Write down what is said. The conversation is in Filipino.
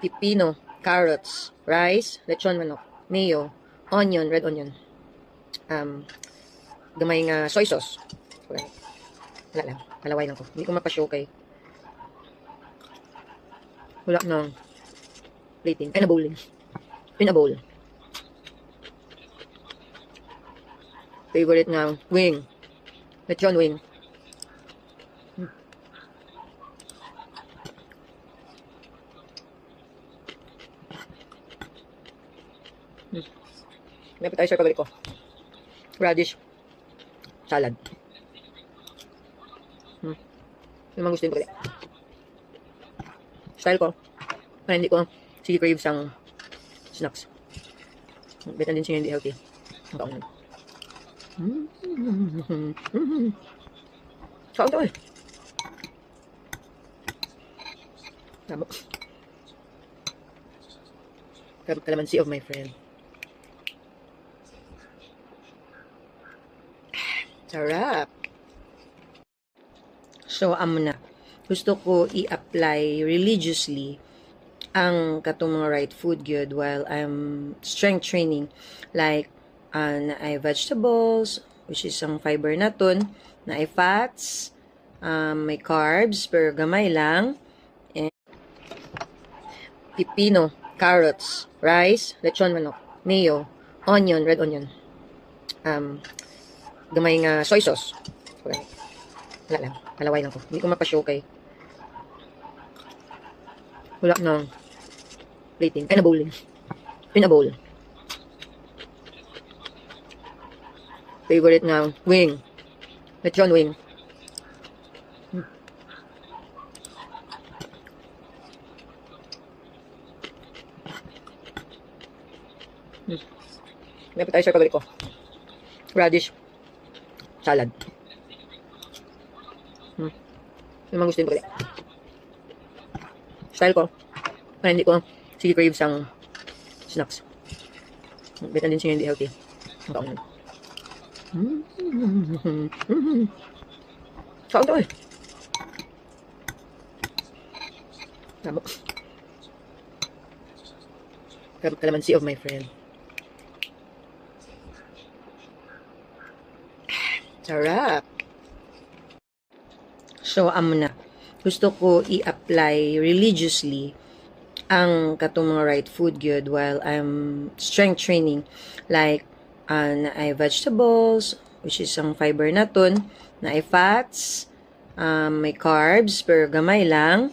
pipino, carrots, rice, lechon manok, mayo, onion, red onion, gamay nga soy sauce. Wala lang, kalaway lang ko. Hindi ko mapashow kay wala nang plating. Ay, na bowling. In a bowl. Favorite nga wing. Lechon wing. May appetizer paborito ko. Radish. Salad. Yung mga gusto yung pagkali. Style ko. Para hindi ko sige craves ang snacks. Beta din siya hindi healthy. Ang kaungan. Kaun to eh. Tama. Calamansi of my friend. Sarap. So, na. Gusto ko i-apply religiously ang katong mga right food good while I'm strength training. Like, na ay vegetables, which is ang fiber naton, na ay fats, may carbs, pero gamay lang, and pipino, carrots, rice, lechon manok, mayo, onion, red onion, gamay nga soy sauce. Wala lang, kalaway lang ko. Hindi ko mapashow kay wala nang plating. Ay, na bowling. In a bowl. Favorite nga wing. Lechon wing. May appetizer paborito ko. Radish. Salad. Yung mga gusto yung pagkali. Style ko. Para hindi ko sige craves ang snacks. Beta din siya hindi healthy. Ang kaungan. Kaun to eh. Tama. Calamansi of my friend. Sarap. So, na. Gusto ko i-apply religiously ang katong mga right food good while I'm strength training. Like, na ay vegetables, which is ang fiber naton, na ay fats, may carbs, pero gamay lang,